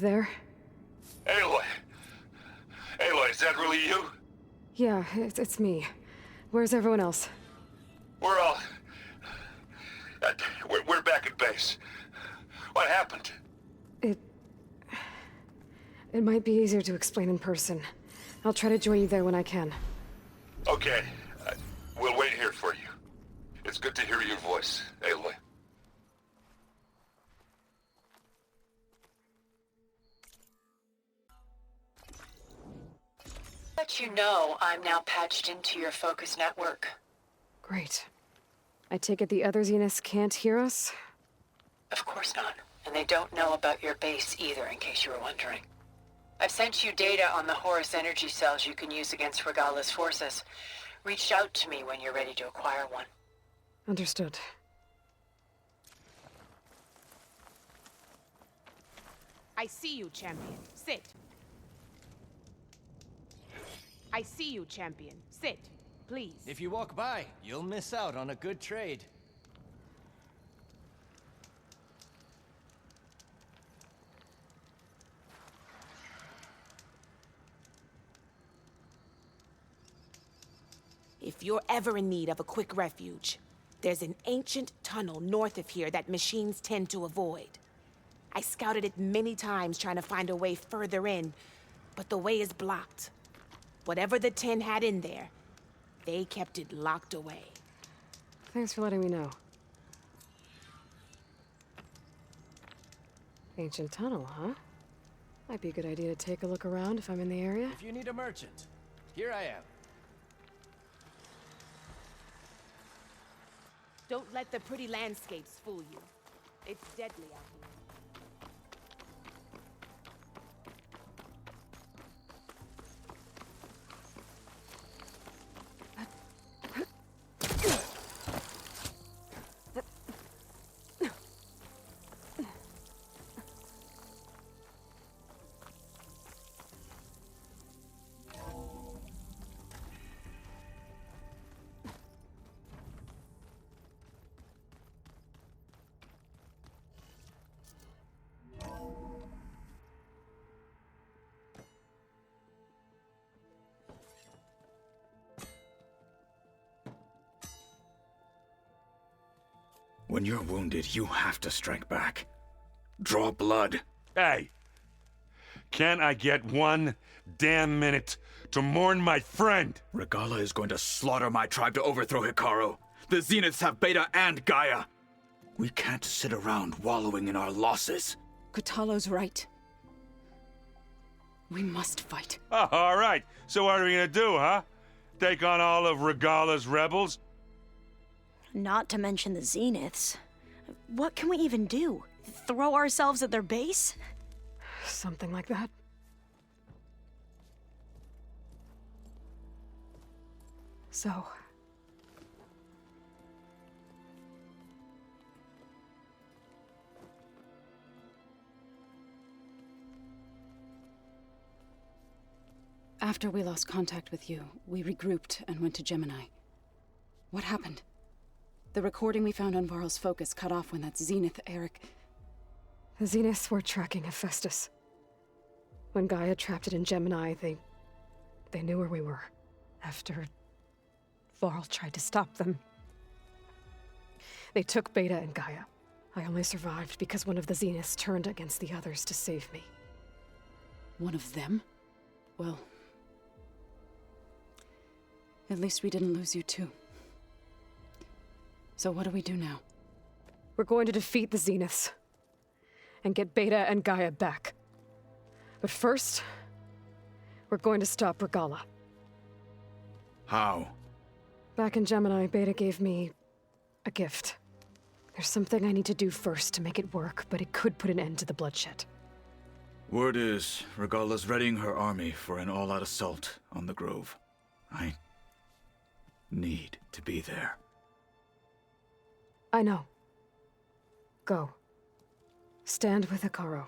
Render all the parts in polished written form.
there? Aloy! Aloy, is that really you? Yeah, it's me. Where's everyone else? We're all... we're back at base. What happened? It might be easier to explain in person. I'll try to join you there when I can. Okay. We'll wait here for you. It's good to hear your voice, Aloy. Let you know I'm now patched into your focus network. Great. I take it the other Zeniths can't hear us? Of course not. And they don't know about your base either, in case you were wondering. I've sent you data on the Horus energy cells you can use against Regala's forces. Reach out to me when you're ready to acquire one. Understood. I see you, champion. Sit. I see you, champion. Sit, please. If you walk by, you'll miss out on a good trade. If you're ever in need of a quick refuge, there's an ancient tunnel north of here that machines tend to avoid. I scouted it many times trying to find a way further in, but the way is blocked. Whatever the 10 had in there, they kept it locked away. Thanks for letting me know. Ancient tunnel, huh? Might be a good idea to take a look around if I'm in the area. If you need a merchant, here I am. Don't let the pretty landscapes fool you. It's deadly out here. When you're wounded, you have to strike back. Draw blood. Hey! Can't I get one damn minute to mourn my friend? Regala is going to slaughter my tribe to overthrow Hikaru. The Zeniths have Beta and Gaia. We can't sit around wallowing in our losses. Kotallo's right. We must fight. Oh, all right. So what are we gonna do, huh? Take on all of Regala's rebels? Not to mention the Zeniths. What can we even do? Throw ourselves at their base? Something like that. So... After we lost contact with you, we regrouped and went to Gemini. What happened? The recording we found on Varl's focus cut off when that Zenith, Eric... The Zeniths were tracking Hephaestus. When Gaia trapped it in Gemini, they knew where we were. After Varl tried to stop them. They took Beta and Gaia. I only survived because one of the Zeniths turned against the others to save me. One of them? Well... At least we didn't lose you too. So what do we do now? We're going to defeat the Zeniths. And get Beta and Gaia back. But first, we're going to stop Regala. How? Back in Gemini, Beta gave me a gift. There's something I need to do first to make it work, but it could put an end to the bloodshed. Word is, Regala's readying her army for an all-out assault on the Grove. I need to be there. I know. Go. Stand with Hikaru.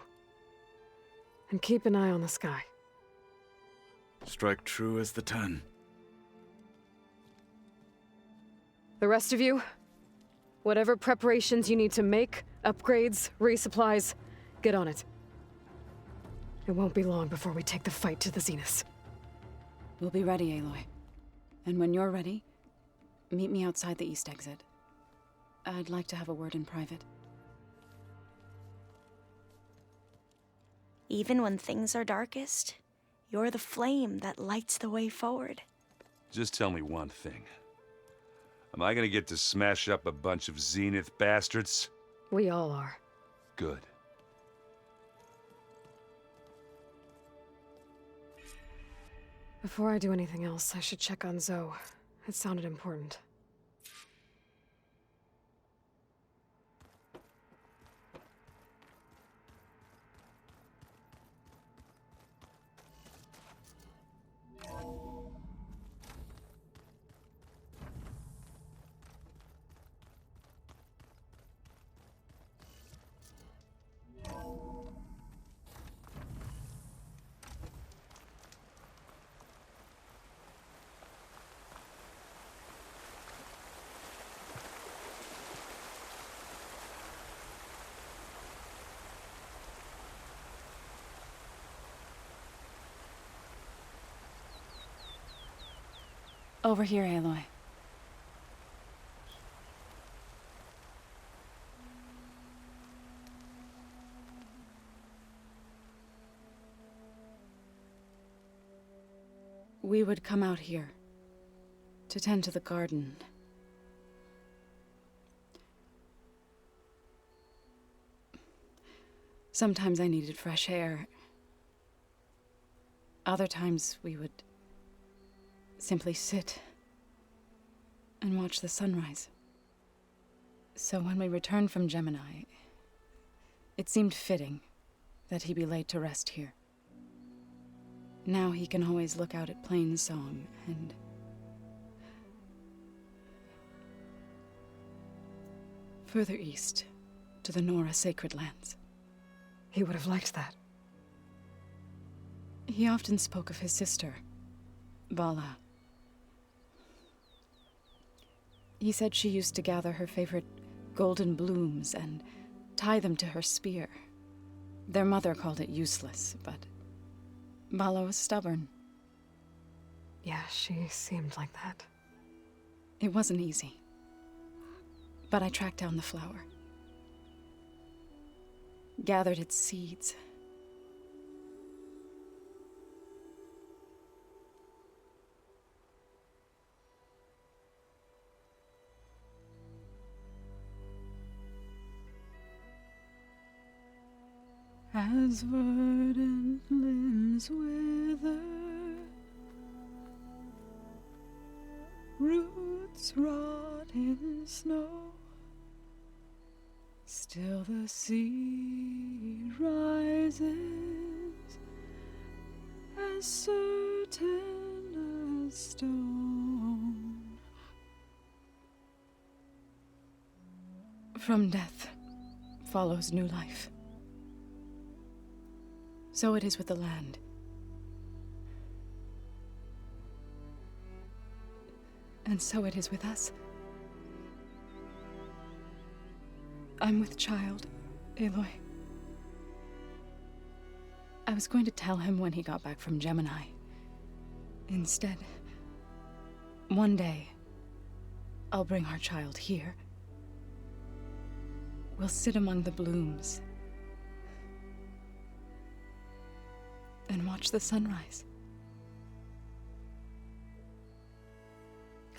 And keep an eye on the sky. Strike true as the 10. The rest of you, whatever preparations you need to make, upgrades, resupplies, get on it. It won't be long before we take the fight to the Zeniths. We'll be ready, Aloy. And when you're ready, meet me outside the east exit. I'd like to have a word in private. Even when things are darkest, you're the flame that lights the way forward. Just tell me one thing. Am I gonna get to smash up a bunch of Zenith bastards? We all are. Good. Before I do anything else, I should check on Zoe. It sounded important. Over here, Aloy. We would come out here to tend to the garden. Sometimes I needed fresh air. Other times we would simply sit and watch the sunrise. So when we returned from Gemini, it seemed fitting that he be laid to rest here. Now he can always look out at Plain Song and further east to the Nora sacred lands. He would have liked that. He often spoke of his sister, Vala. He said she used to gather her favorite golden blooms and tie them to her spear. Their mother called it useless, but Vala was stubborn. Yeah, she seemed like that. It wasn't easy. But I tracked down the flower. Gathered its seeds. As verdant limbs wither, roots rot in snow, still the sea rises, as certain as stone. From death follows new life. So it is with the land. And so it is with us. I'm with child, Aloy. I was going to tell him when he got back from Gemini. Instead, one day, I'll bring our child here. We'll sit among the blooms and watch the sunrise.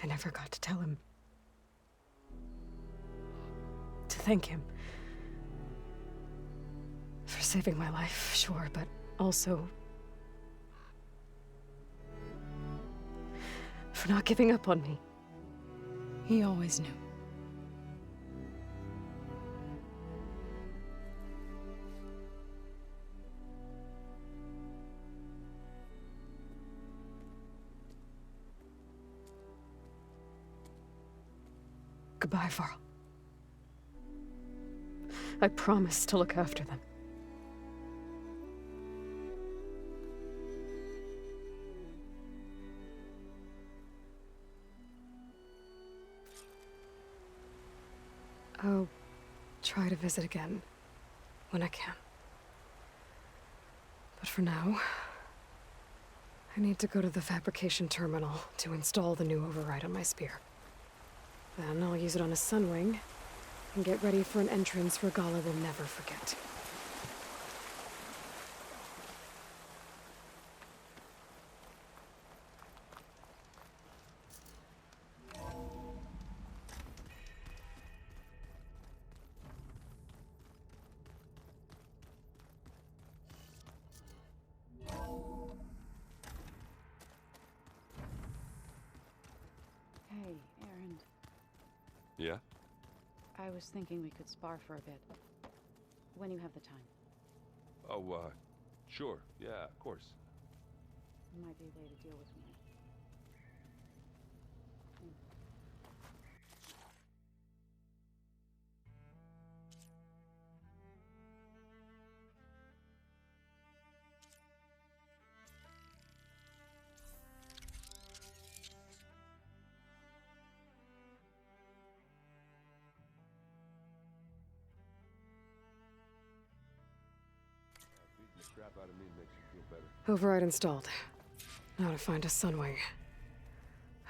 I never got to tell him. To thank him. For saving my life, sure, but also for not giving up on me. He always knew. Goodbye, Varl. I promise to look after them. I'll try to visit again when I can. But for now, I need to go to the fabrication terminal to install the new override on my spear. Then I'll use it on a sunwing and get ready for an entrance Regala will never forget. Hey, Aaron. Yeah? I was thinking we could spar for a bit. When you have the time. Oh, sure. Yeah, of course. Might be a way to deal with me. Beating the crap out of me makes you feel better. Override installed. Now to find a sunwing.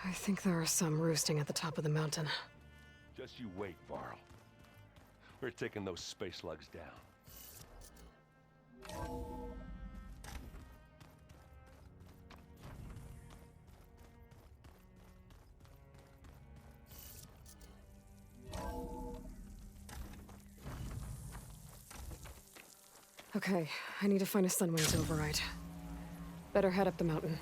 I think there are some roosting at the top of the mountain. Just you wait, Varl. We're taking those space slugs down. Okay, I need to find a sunwing to override. Better head up the mountain.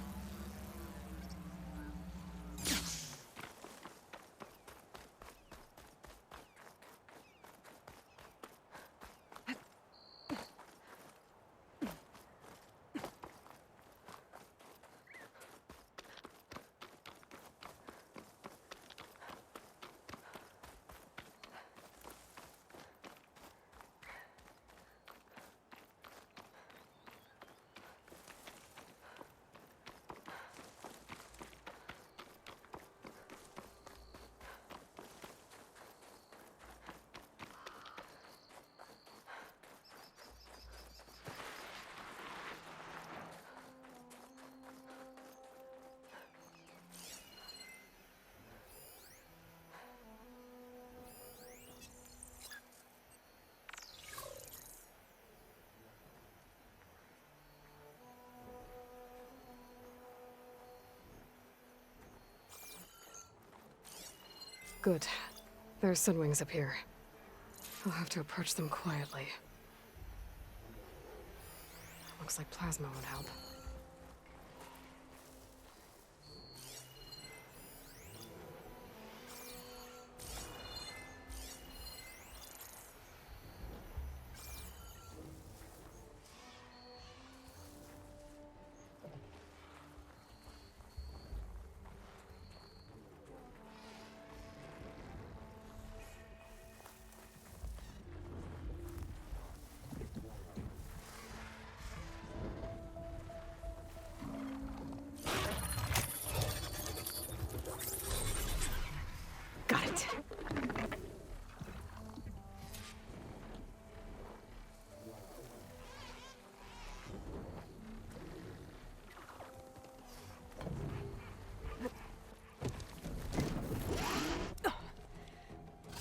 Good. There's sunwings up here. I'll have to approach them quietly. Looks like plasma would help. Got it.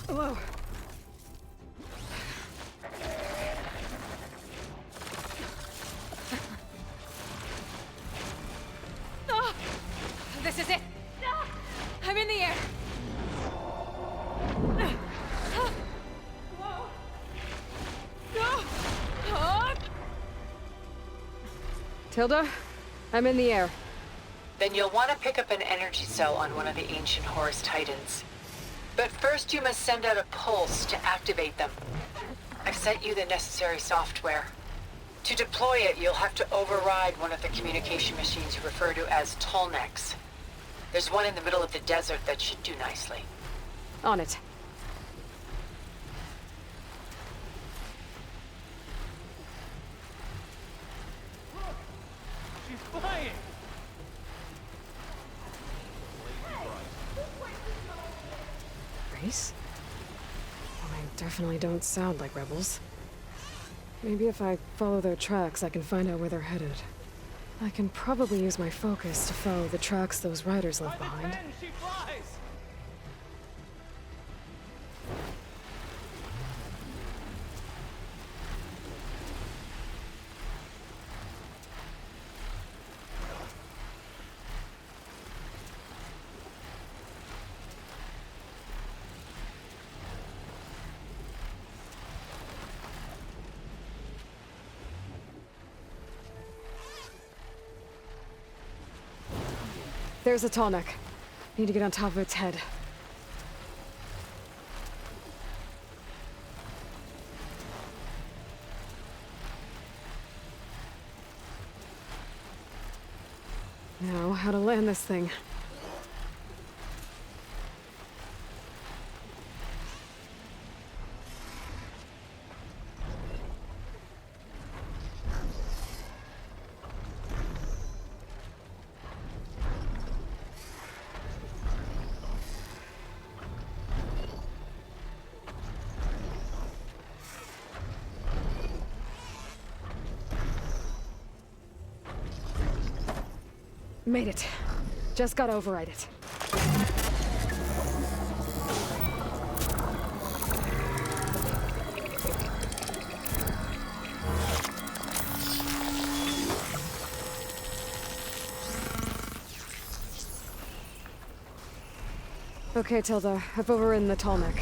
Whoa. Oh, this is it. I'm in the air. Tilda, I'm in the air. Then you'll want to pick up an energy cell on one of the ancient Horus Titans. But first you must send out a pulse to activate them. I've sent you the necessary software. To deploy it, you'll have to override one of the communication machines you refer to as Tolnecs. There's one in the middle of the desert that should do nicely. On it. She's flying! Race? Well, they definitely don't sound like rebels. Maybe if I follow their tracks, I can find out where they're headed. I can probably use my focus to follow the tracks those riders left behind. She flies! There's a tall neck. Need to get on top of its head. Now, how to land this thing. Made it. Just gotta override it. Okay, Tilda. I've overridden the tall neck.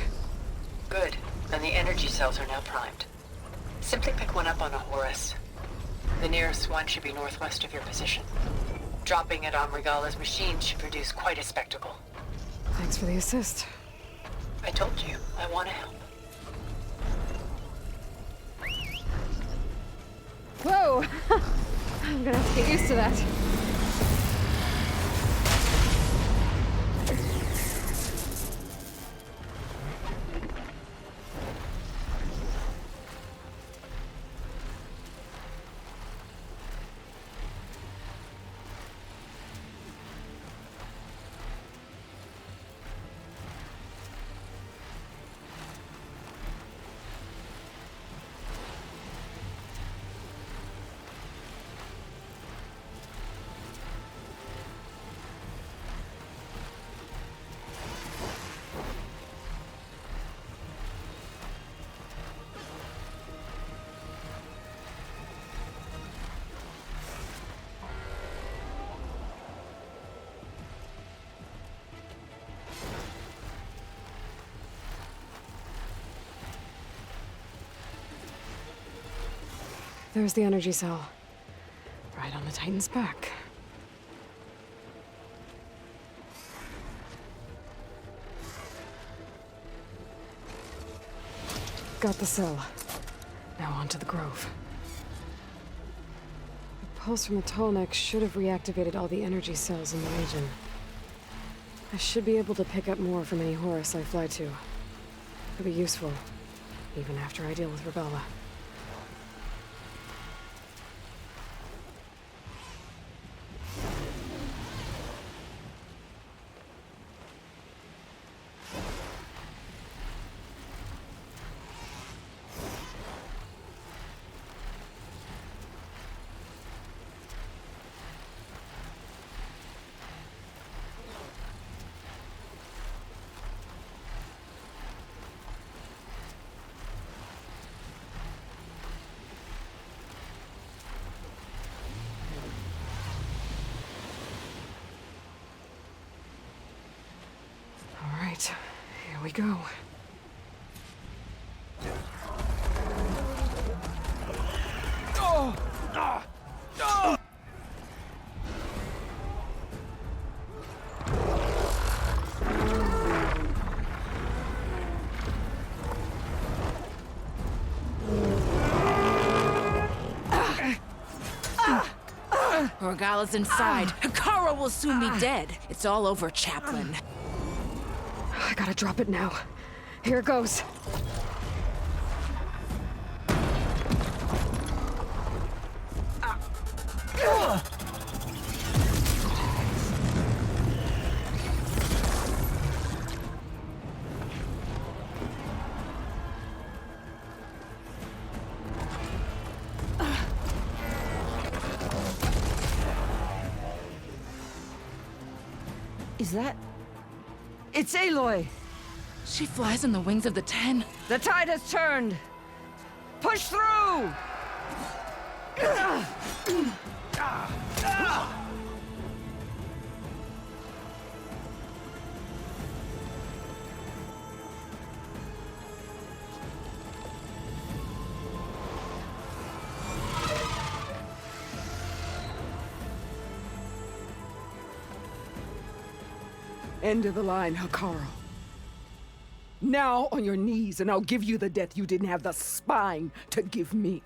Good. And the energy cells are now primed. Simply pick one up on a Horus. The nearest one should be northwest of your position. Dropping it on Regala's machine should produce quite a spectacle. Thanks for the assist. I told you, I want to help. Whoa! I'm gonna have to get used to that. There's the energy cell. Right on the Titan's back. Got the cell. Now onto the grove. The pulse from the tall neck should have reactivated all the energy cells in the region. I should be able to pick up more from any Horus I fly to. Could be useful, even after I deal with Regala. Here we go. Regala's inside. Hikara will soon be dead. It's all over, Chaplain. I gotta drop it now. Here it goes. Is that... It's Aloy! She flies on the wings of the 10. The tide has turned! Push through! End of the line, Hikaru. Now on your knees, and I'll give you the death you didn't have the spine to give me.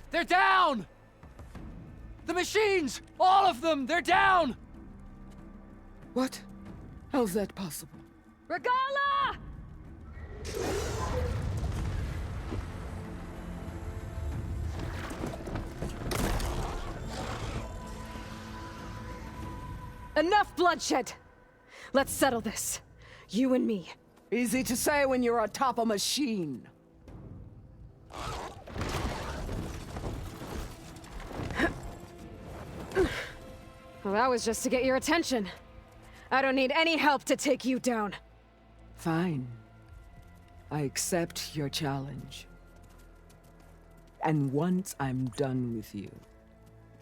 They're down! The machines! All of them! They're down! What? How's that possible? Regala! Enough bloodshed! Let's settle this. You and me. Easy to say when you're atop a machine. Well, that was just to get your attention. I don't need any help to take you down. Fine. I accept your challenge. And once I'm done with you,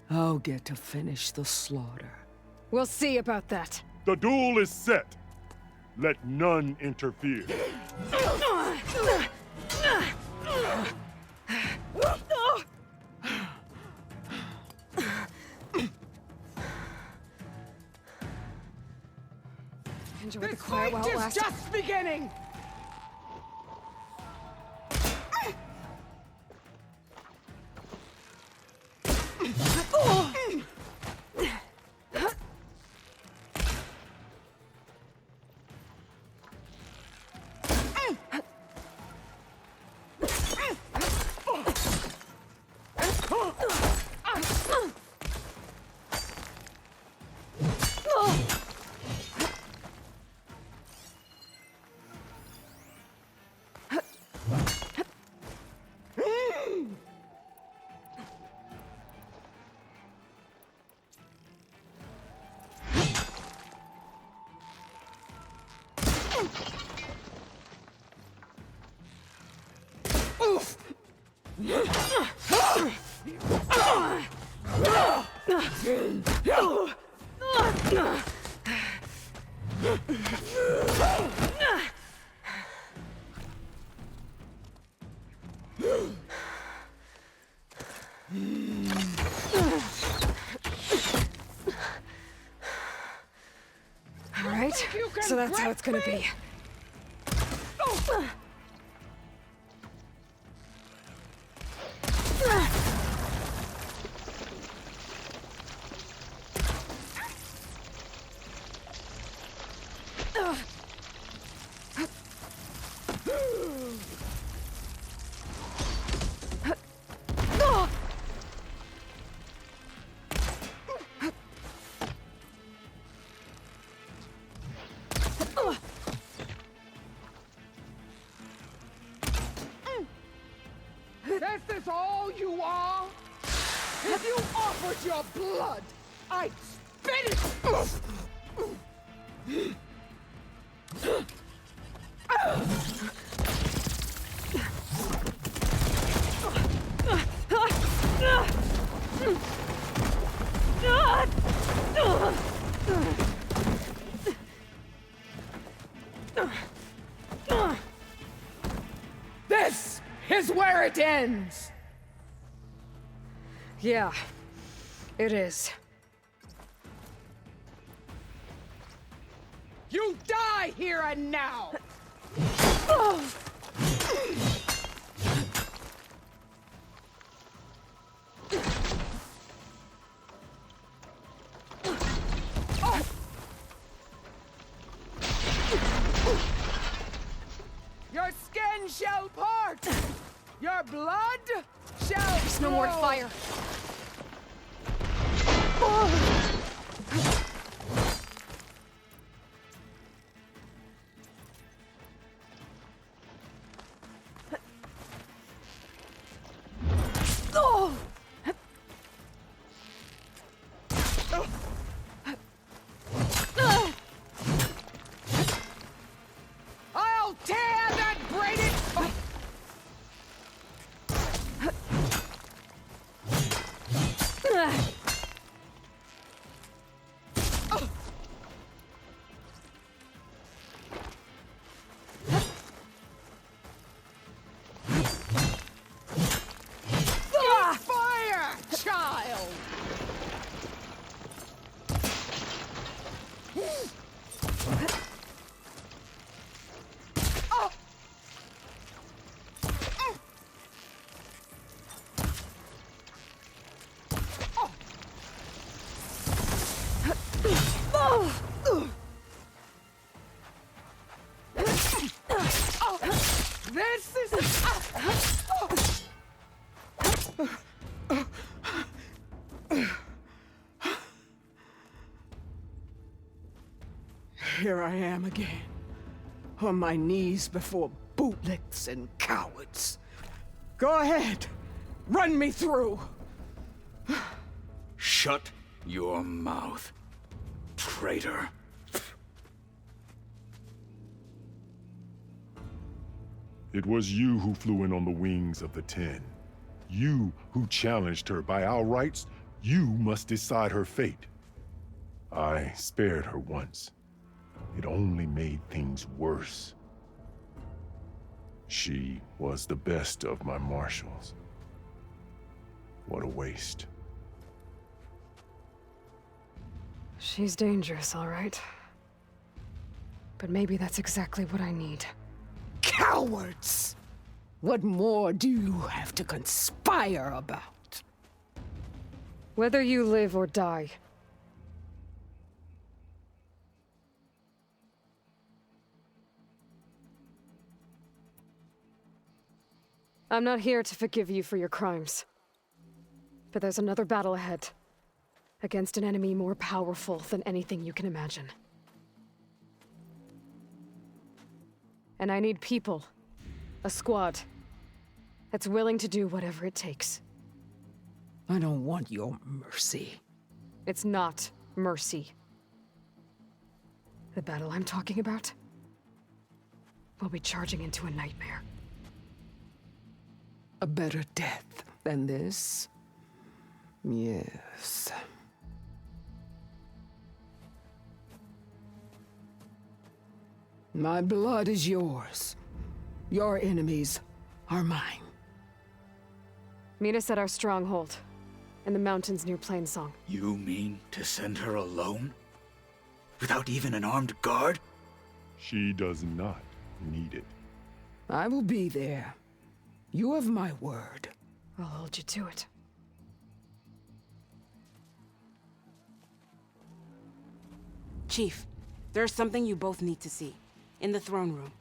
I'll get to finish the slaughter. We'll see about that. The duel is set. Let none interfere. Enjoy the quiet while it lasts. Just beginning! All right, so that's how it's gonna be. This is all you are? If you offered your blood, I'd spit it! This is where it ends! Yeah, it is. You die here and now! Your skin shall part! Your blood shall There's no more to flow. fire. This is... Here I am again, on my knees before bootlicks and cowards. Go ahead, run me through. Shut your mouth, traitor. It was you who flew in on the wings of the 10. You who challenged her. By our rights, you must decide her fate. I spared her once. It only made things worse. She was the best of my marshals. What a waste. She's dangerous, all right. But maybe that's exactly what I need. Cowards! What more do you have to conspire about? Whether you live or die. I'm not here to forgive you for your crimes. But there's another battle ahead. Against an enemy more powerful than anything you can imagine. And I need people. A squad. That's willing to do whatever it takes. I don't want your mercy. It's not mercy. The battle I'm talking about will be charging into a nightmare. A better death than this? Yes. My blood is yours. Your enemies are mine. Meet us at our stronghold, in the mountains near Plainsong. You mean to send her alone? Without even an armed guard? She does not need it. I will be there. You have my word. I'll hold you to it. Chief, there's something you both need to see. In the throne room.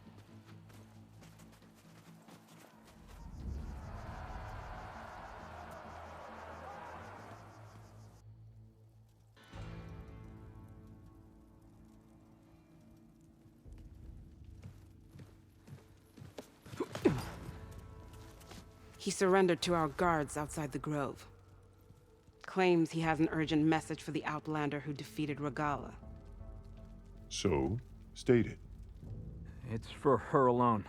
He surrendered to our guards outside the grove. Claims he has an urgent message for the Outlander who defeated Regalla. So, state it. It's for her alone.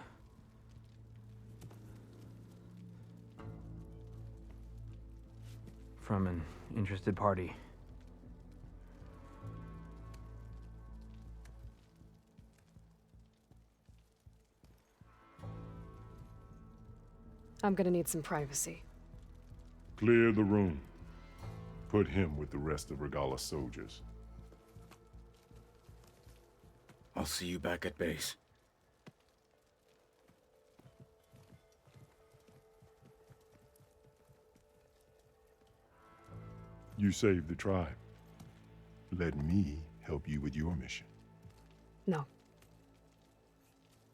From an interested party. I'm gonna need some privacy. Clear the room. Put him with the rest of Regalla's soldiers. I'll see you back at base. You saved the tribe. Let me help you with your mission. No.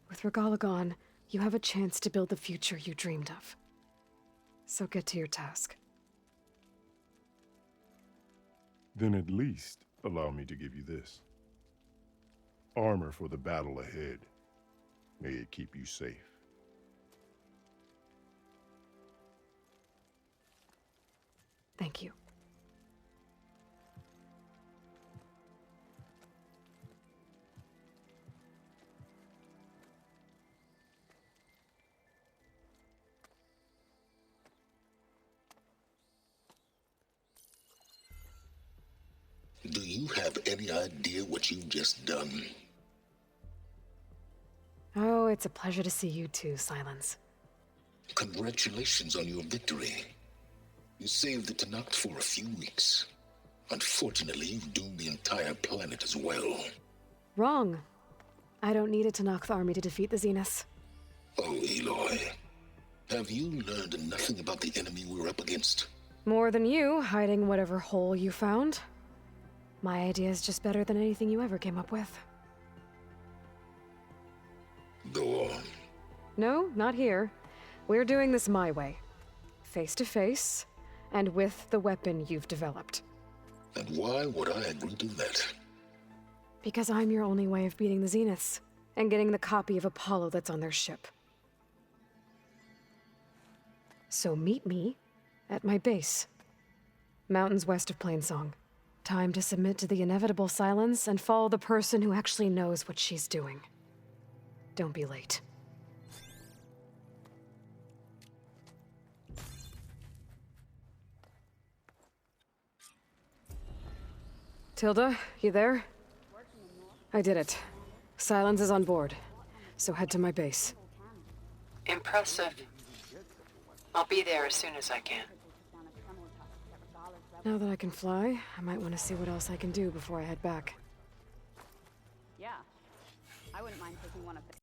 With Regalla gone, you have a chance to build the future you dreamed of. So get to your task. Then at least allow me to give you this. Armor for the battle ahead. May it keep you safe. Thank you. Do you have any idea what you've just done? Oh, it's a pleasure to see you too, Silence. Congratulations on your victory. You saved the Tenakth for a few weeks. Unfortunately, you've doomed the entire planet as well. Wrong. I don't need a Tenakth army to defeat the Zeniths. Oh, Aloy. Have you learned nothing about the enemy we're up against? More than you, hiding whatever hole you found. My idea is just better than anything you ever came up with. Go on. No, not here. We're doing this my way. Face to face, and with the weapon you've developed. And why would I agree to that? Because I'm your only way of beating the Zeniths, and getting the copy of Apollo that's on their ship. So meet me at my base. Mountains west of Plainsong. Time to submit to the inevitable silence and follow the person who actually knows what she's doing. Don't be late. Tilda, you there? I did it. Silence is on board, so head to my base. Impressive. I'll be there as soon as I can. Now that I can fly, I might want to see what else I can do before I head back. Yeah. I wouldn't mind taking one of them.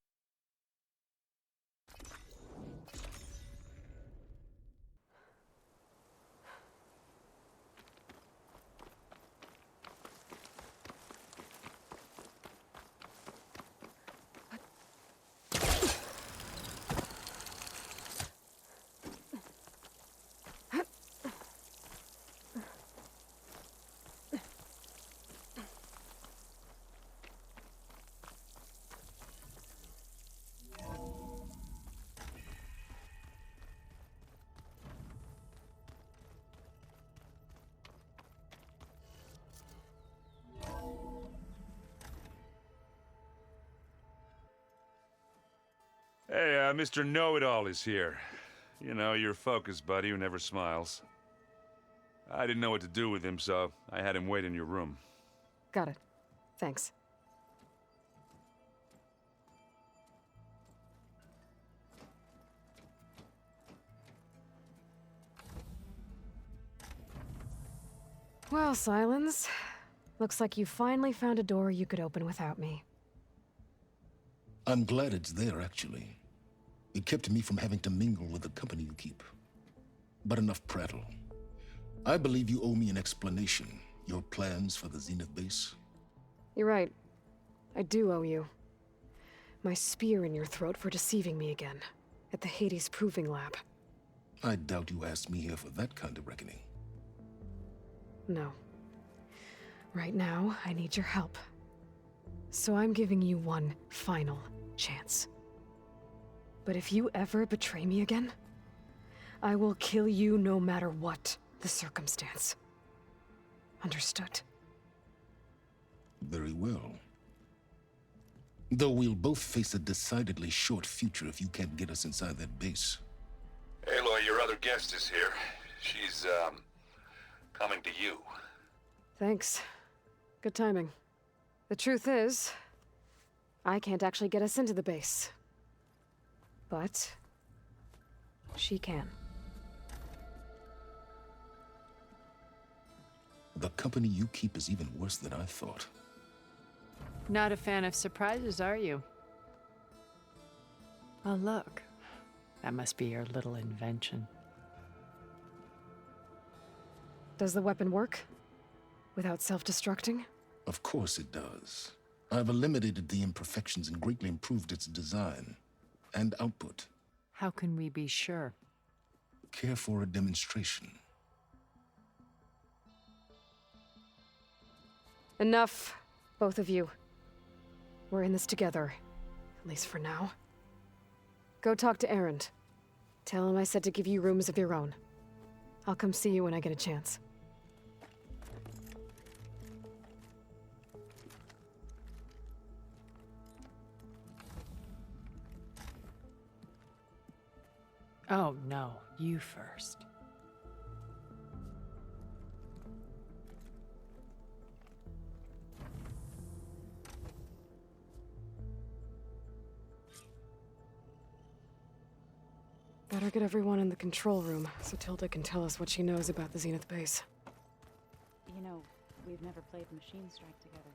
Hey, Mr. Know-It-All is here. You know, your focus buddy who never smiles. I didn't know what to do with him, so I had him wait in your room. Got it. Thanks. Well, Silence. Looks like you finally found a door you could open without me. I'm glad it's there, actually. It kept me from having to mingle with the company you keep. But enough prattle. I believe you owe me an explanation. Your plans for the Zenith base? You're right. I do owe you. My spear in your throat for deceiving me again. At the Hades Proving Lab. I doubt you asked me here for that kind of reckoning. No. Right now, I need your help. So I'm giving you one final chance. But if you ever betray me again, I will kill you no matter what the circumstance. Understood? Very well. Though we'll both face a decidedly short future if you can't get us inside that base. Aloy, your other guest is here. She's, coming to you. Thanks. Good timing. The truth is, I can't actually get us into the base. But she can. The company you keep is even worse than I thought. Not a fan of surprises, are you? Oh, look. That must be your little invention. Does the weapon work? Without self-destructing? Of course it does. I've eliminated the imperfections and greatly improved its design and output. How can we be sure? Care for a demonstration? Enough, both of you. We're in this together, at least for now. Go talk to Erend. Tell him I said to give you rooms of your own. I'll come see you when I get a chance. Oh, no. You first. Better get everyone in the control room so Tilda can tell us what she knows about the Zenith base. You know, we've never played Machine Strike together.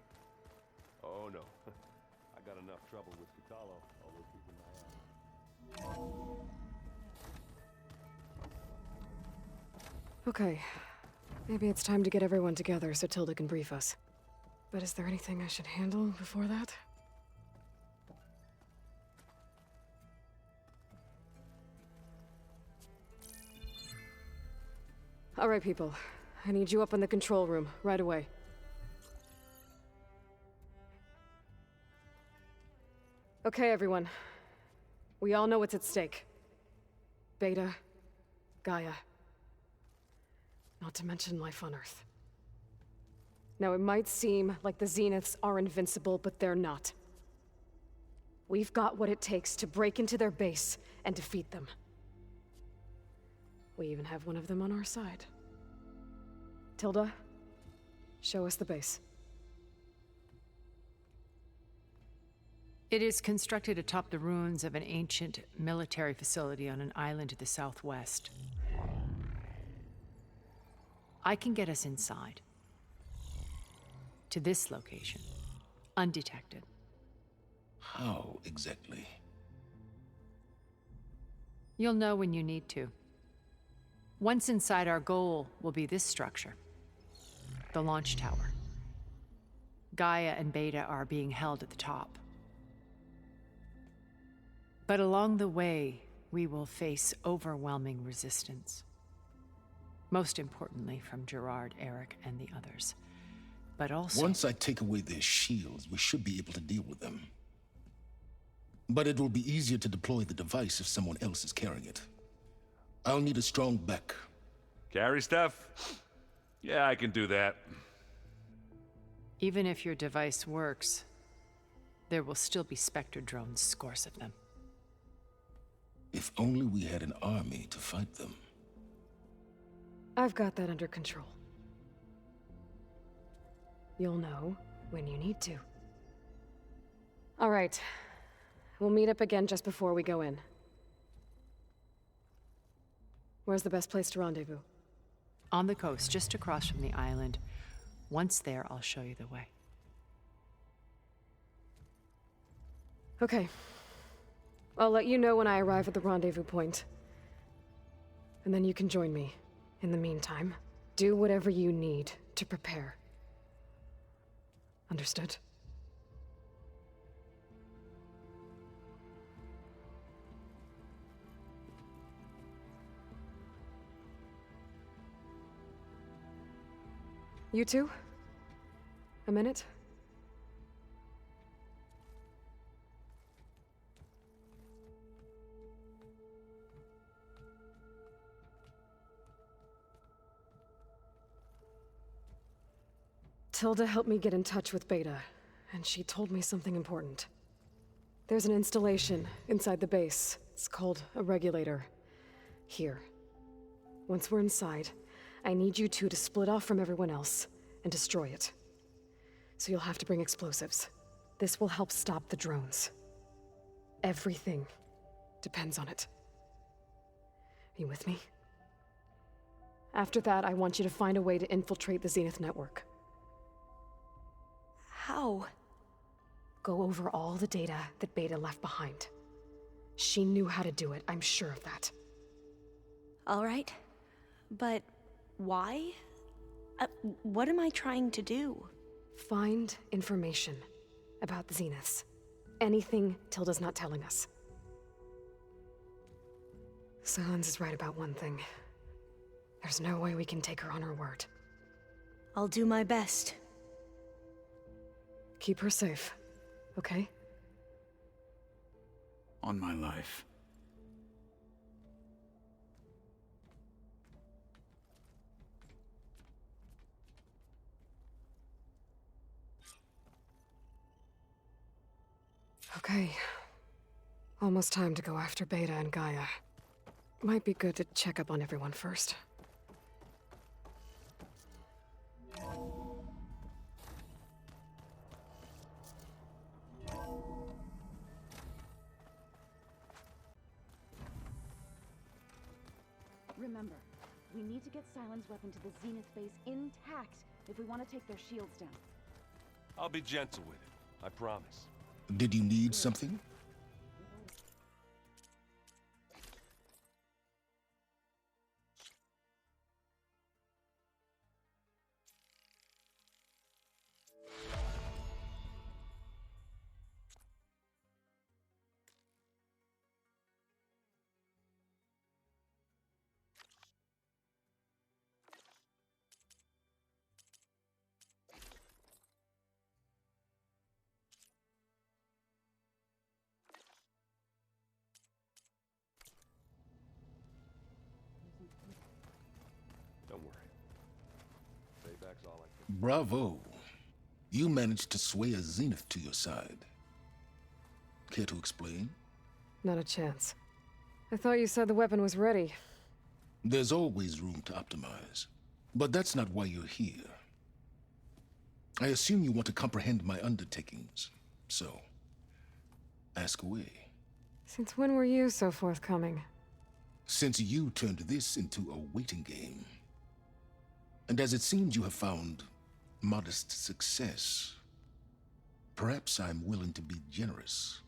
Oh, no. I got enough trouble with Catalo, although keeping my eye. Okay. Maybe it's time to get everyone together so Tilda can brief us. But is there anything I should handle before that? All right, people. I need you up in the control room, right away. Okay, everyone. We all know what's at stake. Beta, Gaia. Not to mention life on Earth. Now, it might seem like the Zeniths are invincible, but they're not. We've got what it takes to break into their base and defeat them. We even have one of them on our side. Tilda, show us the base. It is constructed atop the ruins of an ancient military facility on an island to the southwest. I can get us inside. To this location. Undetected. How exactly? You'll know when you need to. Once inside, our goal will be this structure. The launch tower. Gaia and Beta are being held at the top. But along the way, we will face overwhelming resistance. Most importantly from Gerard, Eric, and the others. But also... Once I take away their shields, we should be able to deal with them. But it will be easier to deploy the device if someone else is carrying it. I'll need a strong back. Carry stuff? Yeah, I can do that. Even if your device works, there will still be Spectre drones, scores of them. If only we had an army to fight them. I've got that under control. You'll know when you need to. All right. We'll meet up again just before we go in. Where's the best place to rendezvous? On the coast, just across from the island. Once there, I'll show you the way. Okay. I'll let you know when I arrive at the rendezvous point. And then you can join me. In the meantime, do whatever you need to prepare. Understood? You two? A minute? Tilda helped me get in touch with Beta, and she told me something important. There's an installation inside the base. It's called a regulator. Here. Once we're inside, I need you two to split off from everyone else and destroy it. So you'll have to bring explosives. This will help stop the drones. Everything depends on it. Are you with me? After that, I want you to find a way to infiltrate the Zenith network. How? Go over all the data that Beta left behind. She knew how to do it, I'm sure of that. All right. But why? What am I trying to do? Find information about the Zeniths. Anything Tilda's not telling us. Silence is right about one thing. There's no way we can take her on her word. I'll do my best. Keep her safe, okay? On my life. Okay. Almost time to go after Beta and Gaia. Might be good to check up on everyone first. Remember, we need to get Sylens' weapon to the Zenith base intact if we want to take their shields down. I'll be gentle with it, I promise. Did you need something? That's all I can. Bravo. You managed to sway a Zenith to your side. Care to explain? Not a chance. I thought you said the weapon was ready. There's always room to optimize. But that's not why you're here. I assume you want to comprehend my undertakings. So, ask away. Since when were you so forthcoming? Since you turned this into a waiting game. And as it seems you have found modest success, perhaps I'm willing to be generous.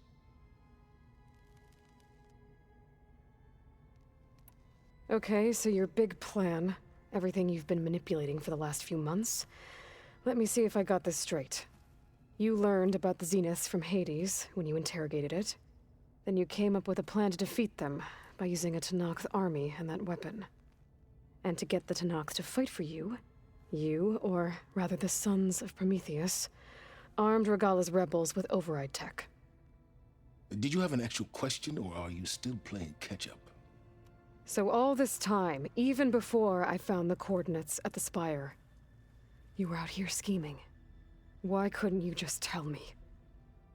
Okay, so your big plan, everything you've been manipulating for the last few months. Let me see if I got this straight. You learned about the Zeniths from Hades when you interrogated it. Then you came up with a plan to defeat them by using a Tenakth army and that weapon. And to get the Tenakth to fight for you, or rather the Sons of Prometheus, armed Regalla's rebels with override tech. Did you have an actual question, or are you still playing catch-up? So all this time, even before I found the coordinates at the Spire, you were out here scheming. Why couldn't you just tell me?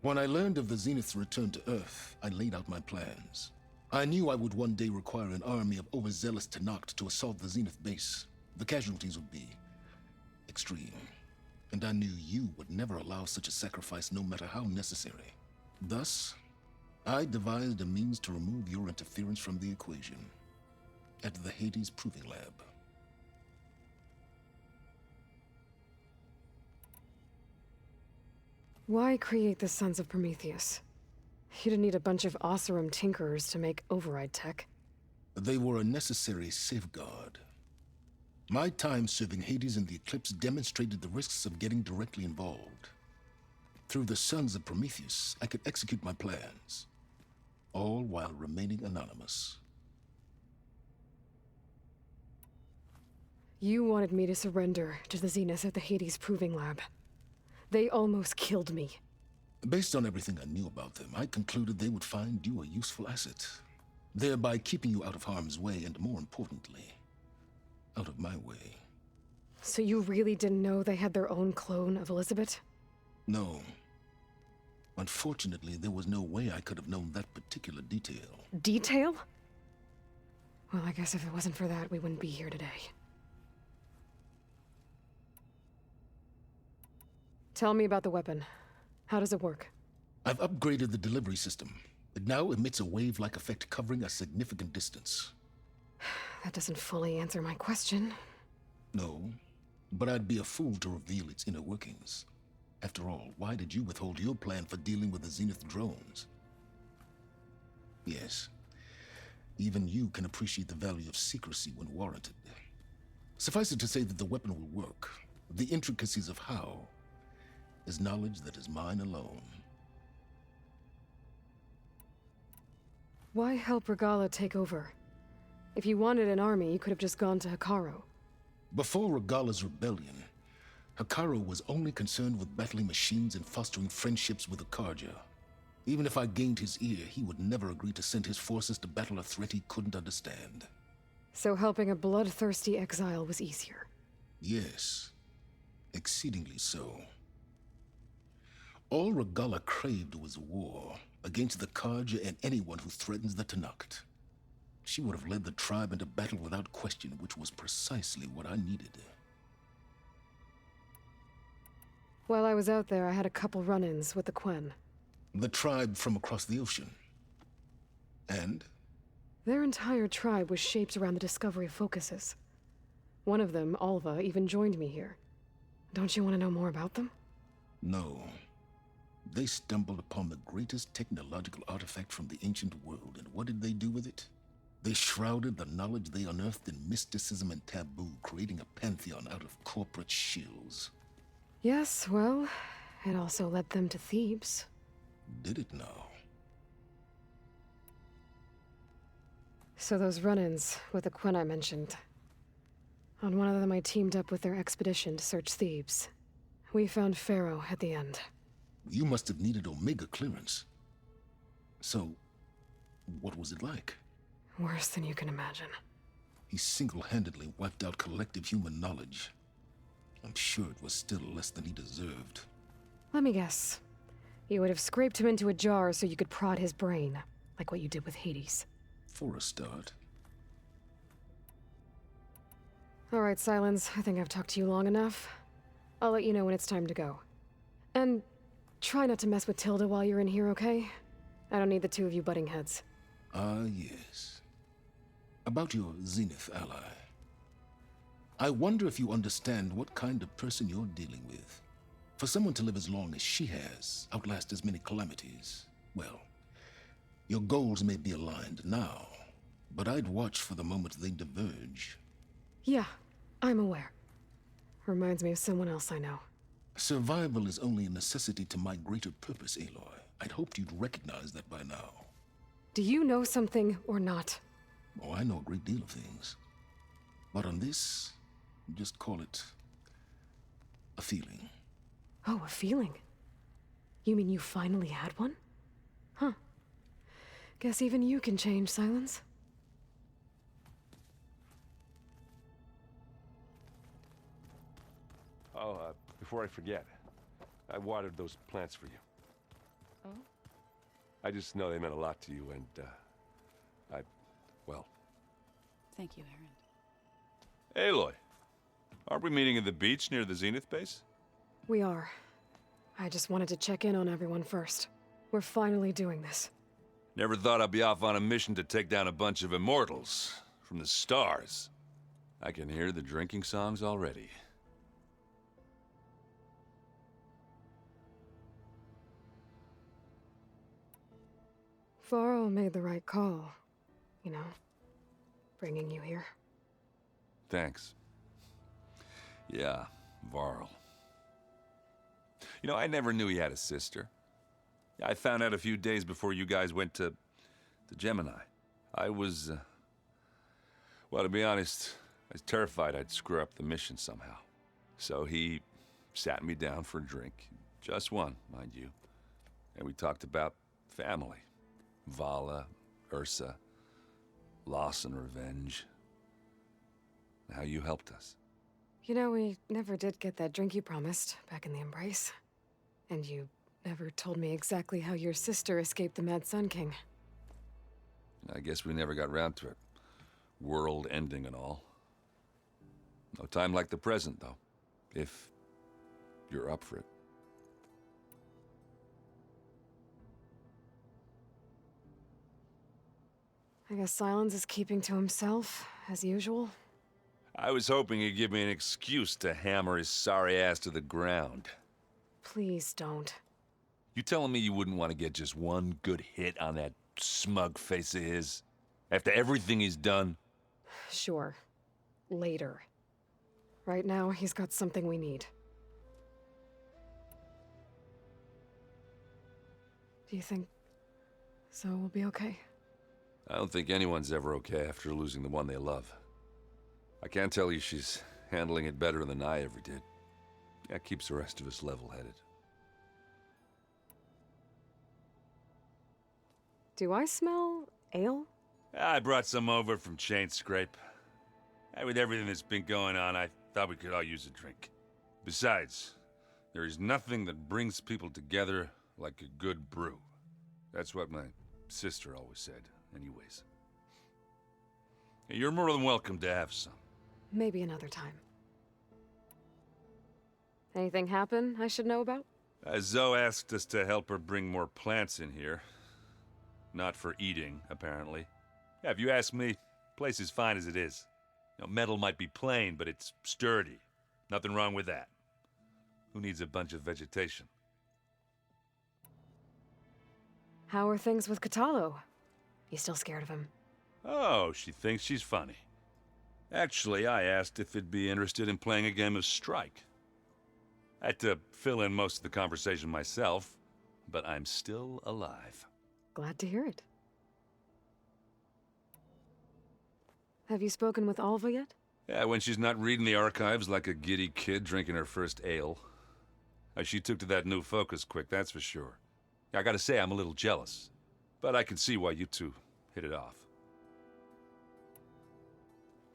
When I learned of the Zenith's return to Earth, I laid out my plans. I knew I would one day require an army of overzealous Tenakth to assault the Zenith base. The casualties would be extreme. And I knew you would never allow such a sacrifice, no matter how necessary. Thus, I devised a means to remove your interference from the equation at the Hades Proving Lab. Why create the Sons of Prometheus? You didn't need a bunch of Oseram tinkerers to make override tech. They were a necessary safeguard. My time serving Hades in the Eclipse demonstrated the risks of getting directly involved. Through the Sons of Prometheus, I could execute my plans, all while remaining anonymous. You wanted me to surrender to the Zeniths at the Hades Proving Lab. They almost killed me. Based on everything I knew about them, I concluded they would find you a useful asset, thereby keeping you out of harm's way and, more importantly, out of my way. So you really didn't know they had their own clone of Elizabeth? No. Unfortunately, there was no way I could have known that particular detail. Detail? Well, I guess if it wasn't for that, we wouldn't be here today. Tell me about the weapon. How does it work? I've upgraded the delivery system. It now emits a wave-like effect covering a significant distance. That doesn't fully answer my question. No, but I'd be a fool to reveal its inner workings. After all, why did you withhold your plan for dealing with the Zenith drones? Yes, even you can appreciate the value of secrecy when warranted. Suffice it to say that the weapon will work. The intricacies of how is knowledge that is mine alone. Why help Regalla take over? If you wanted an army, you could have just gone to Hekarro. Before Regalla's rebellion, Hekarro was only concerned with battling machines and fostering friendships with Akarja. Even if I gained his ear, he would never agree to send his forces to battle a threat he couldn't understand. So helping a bloodthirsty exile was easier? Yes, exceedingly so. All Regalla craved was war against the Karja and anyone who threatens the Tenakth. She would have led the tribe into battle without question, which was precisely what I needed. While I was out there, I had a couple run-ins with the Quen. The tribe from across the ocean. And? Their entire tribe was shaped around the discovery of focuses. One of them, Alva, even joined me here. Don't you want to know more about them? No. They stumbled upon the greatest technological artifact from the ancient world, and what did they do with it? They shrouded the knowledge they unearthed in mysticism and taboo, creating a pantheon out of corporate shills. Yes, well, it also led them to Thebes. Did it now? So those run-ins with the Quen I mentioned. On one of them I teamed up with their expedition to search Thebes. We found Pharaoh at the end. You must have needed Omega clearance. So, what was it like? Worse than you can imagine. He single-handedly wiped out collective human knowledge. I'm sure it was still less than he deserved. Let me guess. You would have scraped him into a jar so you could prod his brain, like what you did with Hades. For a start. All right, Silence. I think I've talked to you long enough. I'll let you know when it's time to go. And try not to mess with Tilda while you're in here, okay? I don't need the two of you butting heads. Ah, yes. About your Zenith ally. I wonder if you understand what kind of person you're dealing with. For someone to live as long as she has, outlast as many calamities, well, your goals may be aligned now, but I'd watch for the moment they diverge. Yeah, I'm aware. Reminds me of someone else I know. Survival is only a necessity to my greater purpose, Aloy. I'd hoped you'd recognize that by now. Do you know something or not? Oh, I know a great deal of things. But on this, just call it a feeling. Oh, a feeling? You mean you finally had one? Huh. Guess even you can change, Silence. Oh, before I forget, I watered those plants for you. Oh? I just know they meant a lot to you, and, well... Thank you, Aaron. Aloy, aren't we meeting at the beach near the Zenith base? We are. I just wanted to check in on everyone first. We're finally doing this. Never thought I'd be off on a mission to take down a bunch of immortals from the stars. I can hear the drinking songs already. Varl made the right call. You know, bringing you here. Thanks. Yeah, Varl. You know, I never knew he had a sister. I found out a few days before you guys went to Gemini. I was, well, to be honest, I was terrified I'd screw up the mission somehow. So he sat me down for a drink. Just one, mind you. And we talked about family. Vala, Ursa, loss and revenge. How you helped us. You know, we never did get that drink you promised back in the Embrace. And you never told me exactly how your sister escaped the Mad Sun King. I guess we never got round to it. World ending and all. No time like the present, though. If you're up for it. I guess Silence is keeping to himself, as usual. I was hoping he'd give me an excuse to hammer his sorry ass to the ground. Please don't. You telling me you wouldn't want to get just one good hit on that smug face of his? After everything he's done? Sure. Later. Right now, he's got something we need. Do you think Zoe will be okay? I don't think anyone's ever okay after losing the one they love. I can't tell you she's handling it better than I ever did. That keeps the rest of us level-headed. Do I smell ale? I brought some over from Chain Scrape. With everything that's been going on, I thought we could all use a drink. Besides, there is nothing that brings people together like a good brew. That's what my sister always said, anyways. You're more than welcome to have some. Maybe another time. Anything happen I should know about? Zoe asked us to help her bring more plants in here. Not for eating, apparently. Yeah, if you ask me, the place is fine as it is. You know, metal might be plain, but it's sturdy. Nothing wrong with that. Who needs a bunch of vegetation? How are things with Catalo? You still scared of him? Oh, she thinks she's funny. Actually, I asked if it'd be interested in playing a game of Strike. I had to fill in most of the conversation myself, but I'm still alive. Glad to hear it. Have you spoken with Alva yet? Yeah, when she's not reading the archives like a giddy kid drinking her first ale. She took to that new focus quick, that's for sure. I gotta say, I'm a little jealous. But I can see why you two hit it off.